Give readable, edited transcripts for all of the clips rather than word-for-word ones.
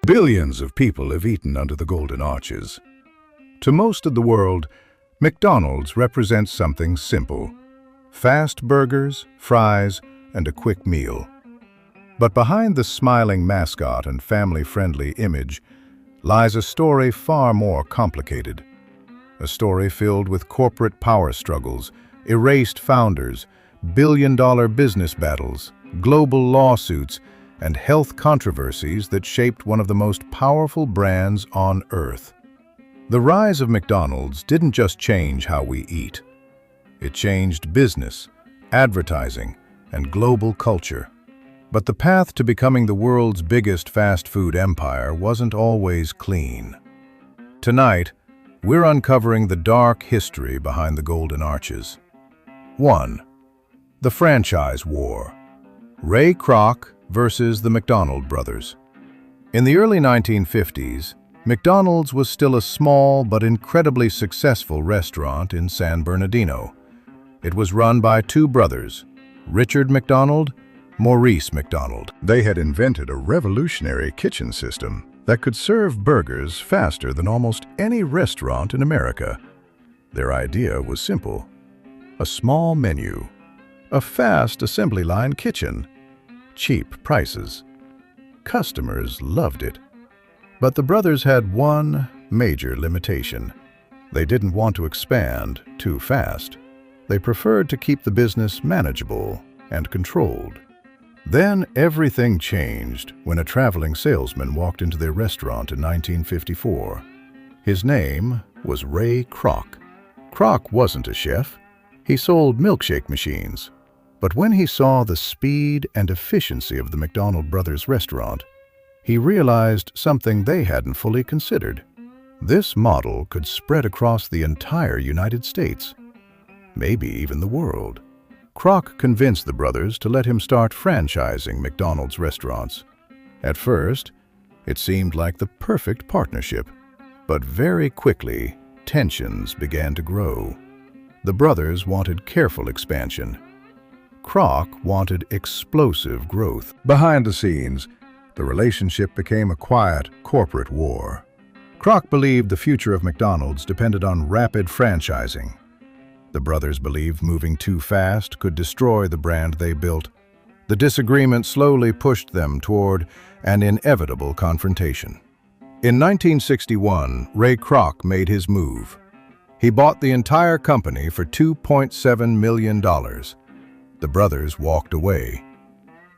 Billions of people have eaten under the golden arches. To most of the world, McDonald's represents something simple: fast burgers, fries, and a quick meal. But behind the smiling mascot and family-friendly image lies a story far more complicated. A story filled with corporate power struggles, erased founders, billion-dollar business battles, global lawsuits, and health controversies that shaped one of the most powerful brands on earth. The rise of McDonald's didn't just change how we eat. It changed business, advertising, and global culture. But the path to becoming the world's biggest fast food empire wasn't always clean. Tonight, we're uncovering the dark history behind the golden arches. 1. The franchise war. Ray Kroc versus the McDonald brothers. In the early 1950s, McDonald's was still a small but incredibly successful restaurant in San Bernardino. It was run by two brothers, Richard McDonald, Maurice McDonald. They had invented a revolutionary kitchen system that could serve burgers faster than almost any restaurant in America. Their idea was simple: a small menu, a fast assembly line kitchen, cheap prices. Customers loved it. But the brothers had one major limitation. They didn't want to expand too fast. They preferred to keep the business manageable and controlled. Then everything changed when a traveling salesman walked into their restaurant in 1954. His name was Ray Kroc. Kroc wasn't a chef. He sold milkshake machines. But when he saw the speed and efficiency of the McDonald brothers' restaurant, he realized something they hadn't fully considered. This model could spread across the entire United States, maybe even the world. Kroc convinced the brothers to let him start franchising McDonald's restaurants. At first, it seemed like the perfect partnership, but very quickly, tensions began to grow. The brothers wanted careful expansion. Kroc wanted explosive growth. Behind the scenes, the relationship became a quiet corporate war. Kroc believed the future of McDonald's depended on rapid franchising. The brothers believed moving too fast could destroy the brand they built. The disagreement slowly pushed them toward an inevitable confrontation. In 1961, Ray Kroc made his move. He bought the entire company for $2.7 million. The brothers walked away.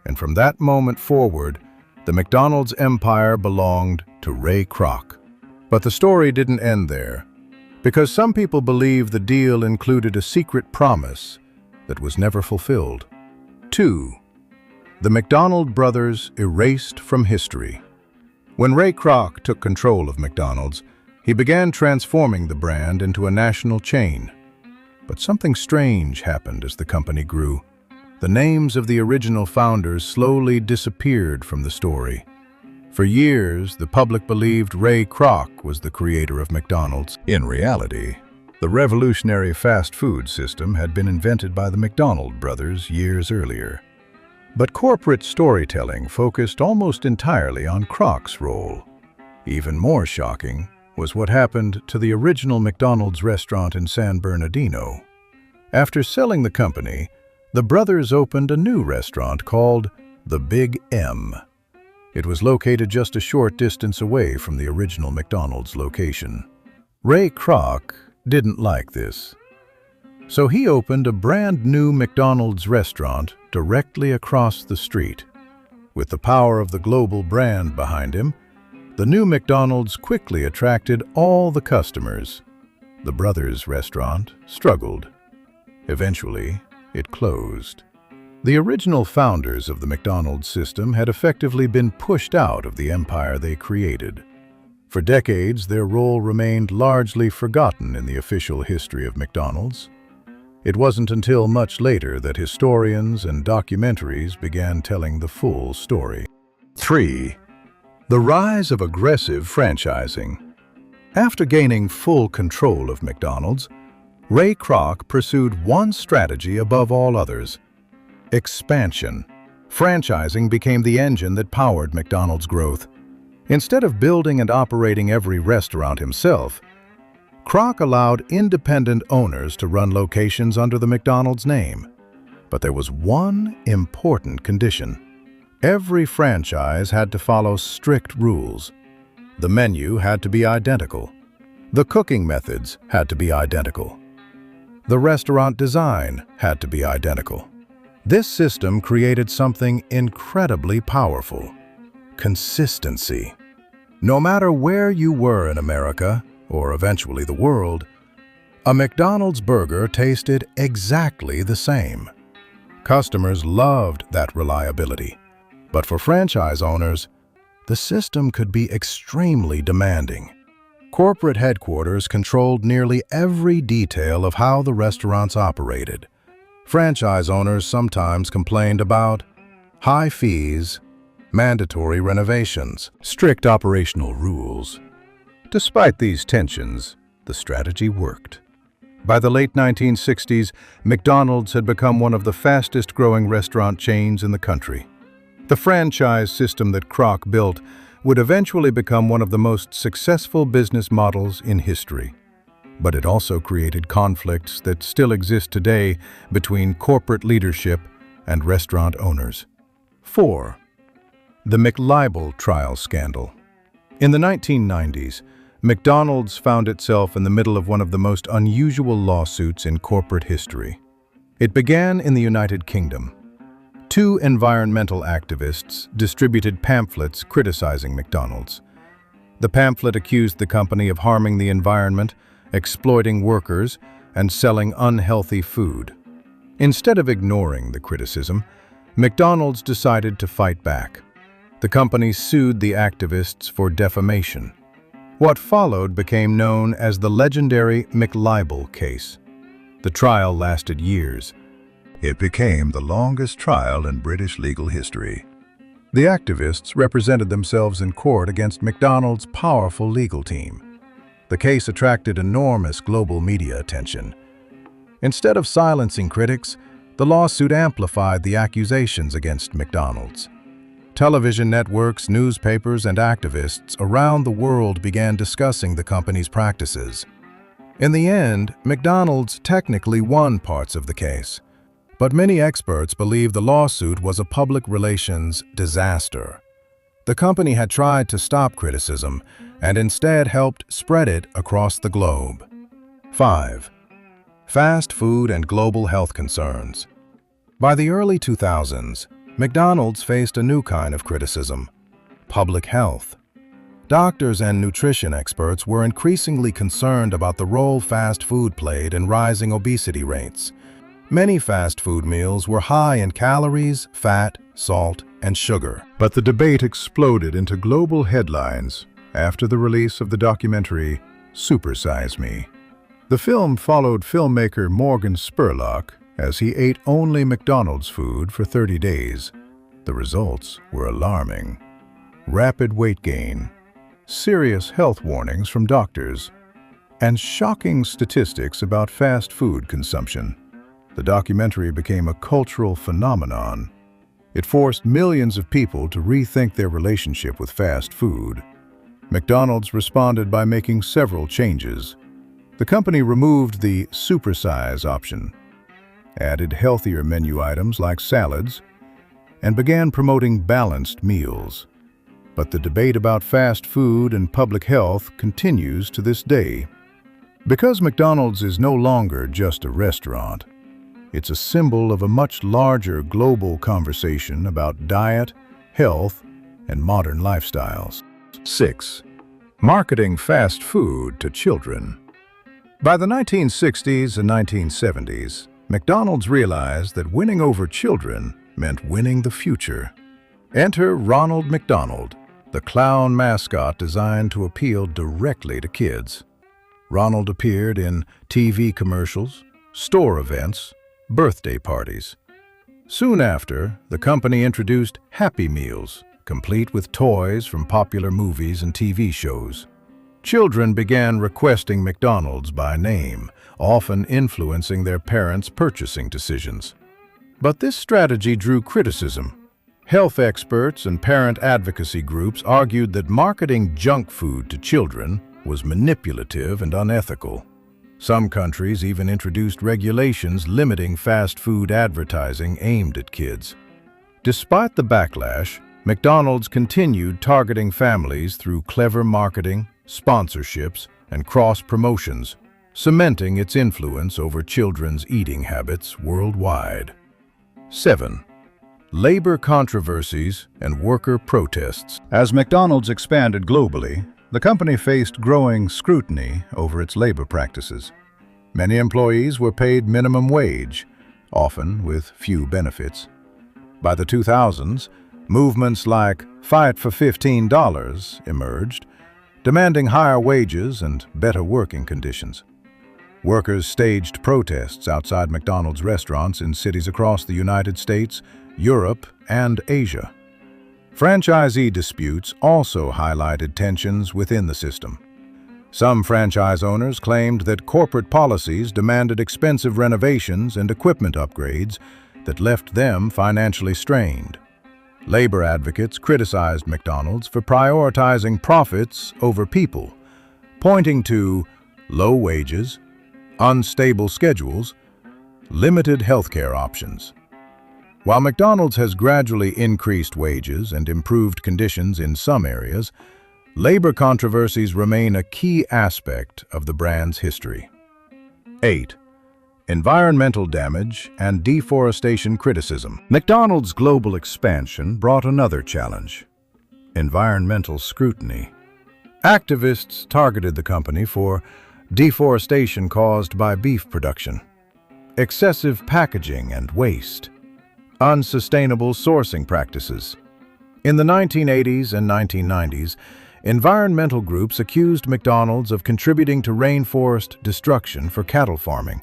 And from that moment forward, the McDonald's empire belonged to Ray Kroc. But the story didn't end there, because some people believe the deal included a secret promise that was never fulfilled. 2. The McDonald brothers erased from history. When Ray Kroc took control of McDonald's, he began transforming the brand into a national chain. But something strange happened as the company grew. The names of the original founders slowly disappeared from the story. For years, the public believed Ray Kroc was the creator of McDonald's. In reality, the revolutionary fast food system had been invented by the McDonald brothers years earlier. But corporate storytelling focused almost entirely on Kroc's role. Even more shocking was what happened to the original McDonald's restaurant in San Bernardino. After selling the company, the brothers opened a new restaurant called the Big M. It was located just a short distance away from the original McDonald's location. Ray Kroc didn't like this, so he opened a brand new McDonald's restaurant directly across the street. With the power of the global brand behind him, the new McDonald's quickly attracted all the customers. The brothers' restaurant struggled. Eventually, it closed. The original founders of the McDonald's system had effectively been pushed out of the empire they created. For decades, their role remained largely forgotten in the official history of McDonald's. It wasn't until much later that historians and documentaries began telling the full story. 3. The rise of aggressive franchising. After gaining full control of McDonald's, Ray Kroc pursued one strategy above all others: expansion. Franchising became the engine that powered McDonald's growth. Instead of building and operating every restaurant himself, Kroc allowed independent owners to run locations under the McDonald's name. But there was one important condition. Every franchise had to follow strict rules. The menu had to be identical. The cooking methods had to be identical. The restaurant design had to be identical. This system created something incredibly powerful: consistency. No matter where you were in America, or eventually the world, a McDonald's burger tasted exactly the same. Customers loved that reliability. But for franchise owners, the system could be extremely demanding. Corporate headquarters controlled nearly every detail of how the restaurants operated. Franchise owners sometimes complained about high fees, mandatory renovations, strict operational rules. Despite these tensions, the strategy worked. By the late 1960s, McDonald's had become one of the fastest-growing restaurant chains in the country. The franchise system that Kroc built would eventually become one of the most successful business models in history. But it also created conflicts that still exist today between corporate leadership and restaurant owners. 4. The McLibel trial scandal. In the 1990s, McDonald's found itself in the middle of one of the most unusual lawsuits in corporate history. It began in the United Kingdom. Two environmental activists distributed pamphlets criticizing McDonald's. The pamphlet accused the company of harming the environment, exploiting workers, and selling unhealthy food. Instead of ignoring the criticism, McDonald's decided to fight back. The company sued the activists for defamation. What followed became known as the legendary McLibel case. The trial lasted years. It became the longest trial in British legal history. The activists represented themselves in court against McDonald's powerful legal team. The case attracted enormous global media attention. Instead of silencing critics, the lawsuit amplified the accusations against McDonald's. Television networks, newspapers, and activists around the world began discussing the company's practices. In the end, McDonald's technically won parts of the case, but many experts believe the lawsuit was a public relations disaster. The company had tried to stop criticism and instead helped spread it across the globe. 5. Fast food and global health concerns. By the early 2000s, McDonald's faced a new kind of criticism: public health. Doctors and nutrition experts were increasingly concerned about the role fast food played in rising obesity rates. Many fast food meals were high in calories, fat, salt, and sugar. But the debate exploded into global headlines after the release of the documentary Super Size Me. The film followed filmmaker Morgan Spurlock as he ate only McDonald's food for 30 days. The results were alarming. Rapid weight gain, serious health warnings from doctors, and shocking statistics about fast food consumption. The documentary became a cultural phenomenon. It forced millions of people to rethink their relationship with fast food. McDonald's responded by making several changes. The company removed the supersize option, added healthier menu items like salads, and began promoting balanced meals. But the debate about fast food and public health continues to this day. Because McDonald's is no longer just a restaurant, it's a symbol of a much larger global conversation about diet, health, and modern lifestyles. 6. Marketing fast food to children. By the 1960s and 1970s, McDonald's realized that winning over children meant winning the future. Enter Ronald McDonald, the clown mascot designed to appeal directly to kids. Ronald appeared in TV commercials, store events, birthday parties. Soon after, the company introduced Happy Meals, complete with toys from popular movies and TV shows. Children began requesting McDonald's by name, often influencing their parents' purchasing decisions. But this strategy drew criticism. Health experts and parent advocacy groups argued that marketing junk food to children was manipulative and unethical. Some countries even introduced regulations limiting fast food advertising aimed at kids. Despite the backlash, McDonald's continued targeting families through clever marketing, sponsorships, and cross-promotions, cementing its influence over children's eating habits worldwide. 7. Labor controversies and worker protests. As McDonald's expanded globally, the company faced growing scrutiny over its labor practices. Many employees were paid minimum wage, often with few benefits. By the 2000s, movements like Fight for $15 emerged, demanding higher wages and better working conditions. Workers staged protests outside McDonald's restaurants in cities across the United States, Europe, and Asia. Franchisee disputes also highlighted tensions within the system. Some franchise owners claimed that corporate policies demanded expensive renovations and equipment upgrades that left them financially strained. Labor advocates criticized McDonald's for prioritizing profits over people, pointing to low wages, unstable schedules, limited healthcare options. While McDonald's has gradually increased wages and improved conditions in some areas, labor controversies remain a key aspect of the brand's history. 8. Environmental damage and deforestation criticism. McDonald's global expansion brought another challenge: environmental scrutiny. Activists targeted the company for deforestation caused by beef production, excessive packaging and waste, unsustainable sourcing practices. In the 1980s and 1990s, environmental groups accused McDonald's of contributing to rainforest destruction for cattle farming.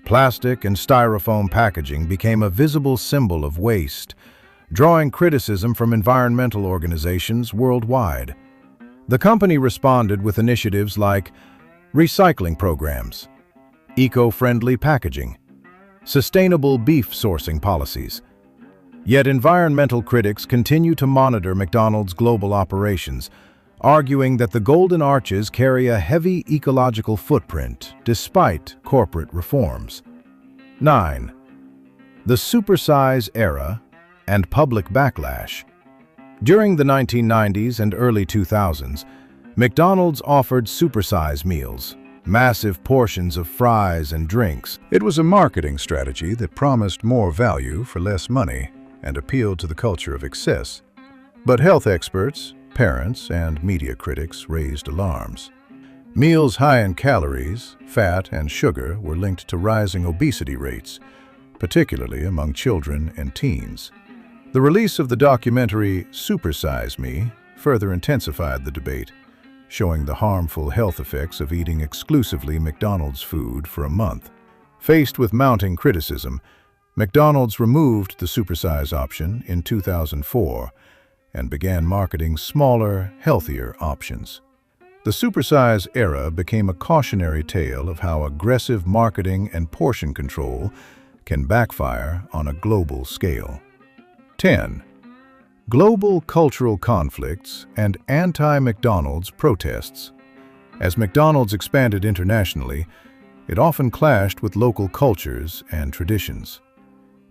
Plastic and styrofoam packaging became a visible symbol of waste, drawing criticism from environmental organizations worldwide. The company responded with initiatives like recycling programs, eco-friendly packaging, sustainable beef sourcing policies. Yet environmental critics continue to monitor McDonald's global operations, arguing that the Golden Arches carry a heavy ecological footprint despite corporate reforms. 9. The supersize era and public backlash. During the 1990s and early 2000s, McDonald's offered supersize meals, massive portions of fries and drinks. It was a marketing strategy that promised more value for less money and appealed to the culture of excess. But health experts, parents, and media critics raised alarms. Meals high in calories, fat, and sugar were linked to rising obesity rates, particularly among children and teens. The release of the documentary Supersize Me further intensified the debate, showing the harmful health effects of eating exclusively McDonald's food for a month. Faced with mounting criticism, McDonald's removed the supersize option in 2004 and began marketing smaller, healthier options. The supersize era became a cautionary tale of how aggressive marketing and portion control can backfire on a global scale. 10. Global cultural conflicts and anti-McDonald's protests. As McDonald's expanded internationally, it often clashed with local cultures and traditions.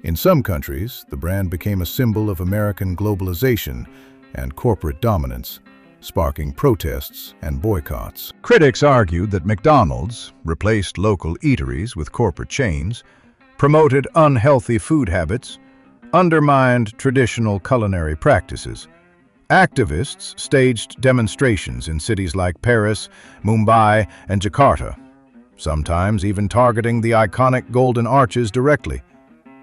In some countries, the brand became a symbol of American globalization and corporate dominance, sparking protests and boycotts. Critics argued that McDonald's replaced local eateries with corporate chains, promoted unhealthy food habits, undermined traditional culinary practices. Activists staged demonstrations in cities like Paris, Mumbai, and Jakarta, sometimes even targeting the iconic Golden Arches directly.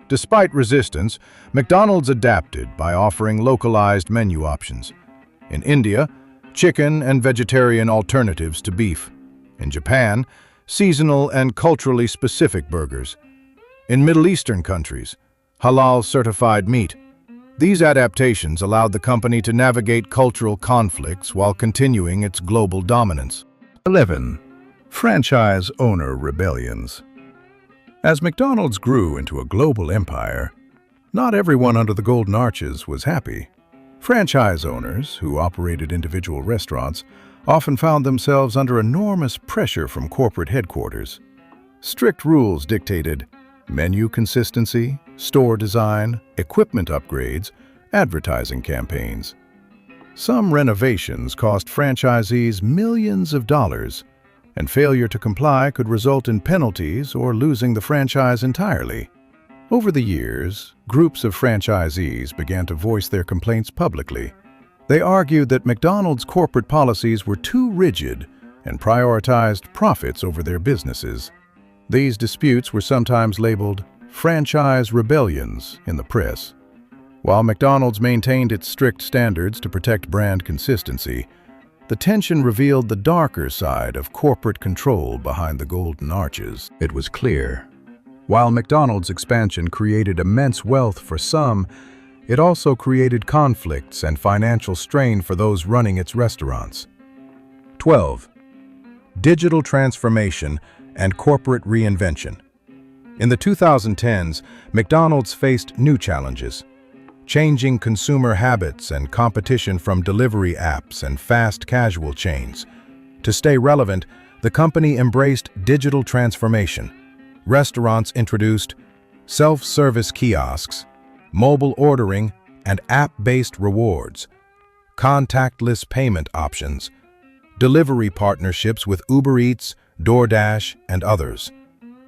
Despite resistance, McDonald's adapted by offering localized menu options. In India, chicken and vegetarian alternatives to beef. In Japan, seasonal and culturally specific burgers. In Middle Eastern countries, halal-certified meat. These adaptations allowed the company to navigate cultural conflicts while continuing its global dominance. 11. Franchise owner rebellions. As McDonald's grew into a global empire, Not everyone under the Golden Arches was happy. Franchise owners, who operated individual restaurants, often found themselves under enormous pressure from corporate headquarters. Strict rules dictated menu consistency, store design, equipment upgrades, advertising campaigns. Some renovations cost franchisees millions of dollars, and failure to comply could result in penalties or losing the franchise entirely. Over the years, groups of franchisees began to voice their complaints publicly. They argued that McDonald's corporate policies were too rigid and prioritized profits over their businesses. These disputes were sometimes labeled franchise rebellions in the press. While McDonald's maintained its strict standards to protect brand consistency, the tension revealed the darker side of corporate control behind the Golden Arches. It was clear. While McDonald's expansion created immense wealth for some, it also created conflicts and financial strain for those running its restaurants. 12. Digital transformation and corporate reinvention. In the 2010s, McDonald's faced new challenges. Changing consumer habits and competition from delivery apps and fast casual chains. To stay relevant, the company embraced digital transformation. Restaurants introduced self-service kiosks, mobile ordering, and app-based rewards, contactless payment options, delivery partnerships with Uber Eats, DoorDash, and others.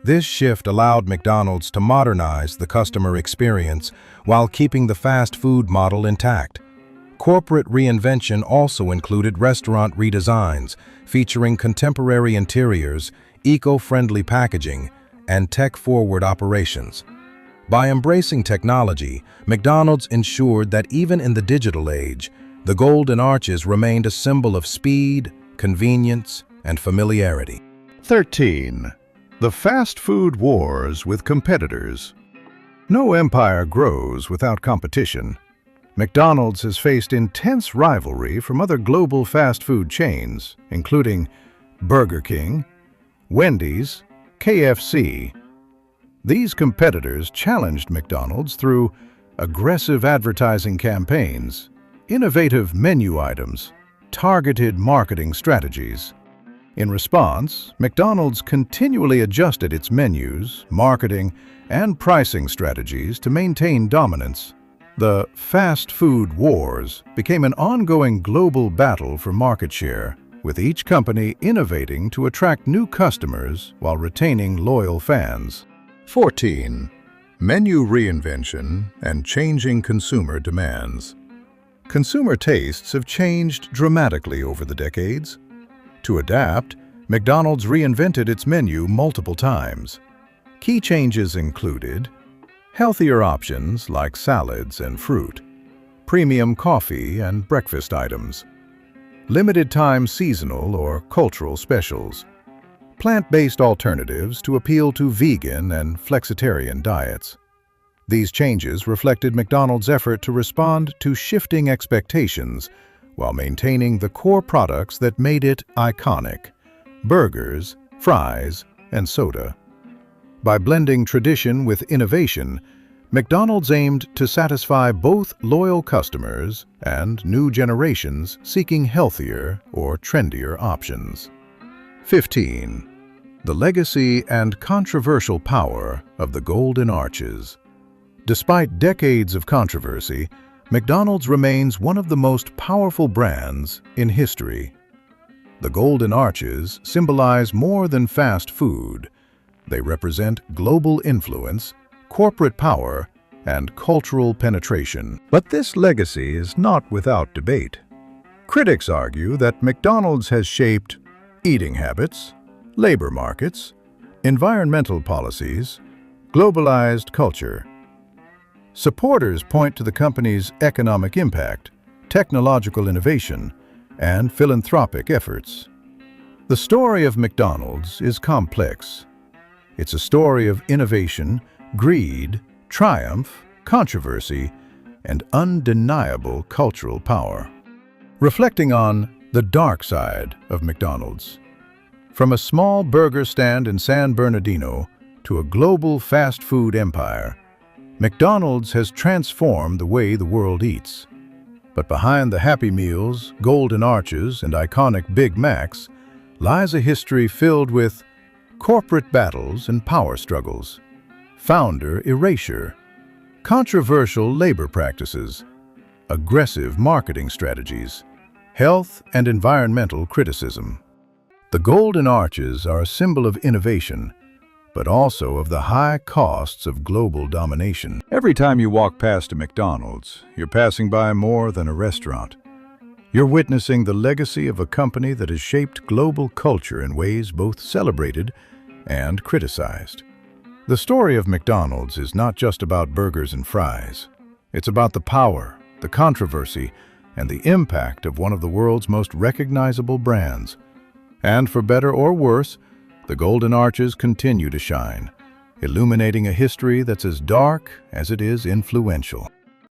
This shift allowed McDonald's to modernize the customer experience while keeping the fast food model intact. Corporate reinvention also included restaurant redesigns, featuring contemporary interiors, eco-friendly packaging, and tech-forward operations. By embracing technology, McDonald's ensured that even in the digital age, the Golden Arches remained a symbol of speed, convenience, and familiarity. 13. The fast food wars with competitors. No empire grows without competition. McDonald's has faced intense rivalry from other global fast food chains, including Burger King, Wendy's, KFC. These competitors challenged McDonald's through aggressive advertising campaigns, innovative menu items, targeted marketing strategies. In response, McDonald's continually adjusted its menus, marketing, and pricing strategies to maintain dominance. The fast food wars became an ongoing global battle for market share, with each company innovating to attract new customers while retaining loyal fans. 14. Menu reinvention and changing consumer demands. Consumer tastes have changed dramatically over the decades. To adapt, McDonald's reinvented its menu multiple times. Key changes included healthier options like salads and fruit, premium coffee and breakfast items, limited-time seasonal or cultural specials, plant-based alternatives to appeal to vegan and flexitarian diets. These changes reflected McDonald's effort to respond to shifting expectations while maintaining the core products that made it iconic: burgers, fries, and soda. By blending tradition with innovation, McDonald's aimed to satisfy both loyal customers and new generations seeking healthier or trendier options. 15. The legacy and controversial power of the Golden Arches. Despite decades of controversy, McDonald's remains one of the most powerful brands in history. The Golden Arches symbolize more than fast food. They represent global influence, corporate power, and cultural penetration. But this legacy is not without debate. Critics argue that McDonald's has shaped eating habits, labor markets, environmental policies, globalized culture. Supporters point to the company's economic impact, technological innovation, and philanthropic efforts. The story of McDonald's is complex. It's a story of innovation, greed, triumph, controversy, and undeniable cultural power. Reflecting on the dark side of McDonald's. From a small burger stand in San Bernardino to a global fast food empire, McDonald's has transformed the way the world eats. But behind the Happy Meals, Golden Arches, and iconic Big Macs lies a history filled with corporate battles and power struggles, founder erasure, controversial labor practices, aggressive marketing strategies, health and environmental criticism. The Golden Arches are a symbol of innovation, but also of the high costs of global domination. Every time you walk past a McDonald's, you're passing by more than a restaurant. You're witnessing the legacy of a company that has shaped global culture in ways both celebrated and criticized. The story of McDonald's is not just about burgers and fries. It's about the power, the controversy, and the impact of one of the world's most recognizable brands. And for better or worse, the Golden Arches continue to shine, illuminating a history that's as dark as it is influential.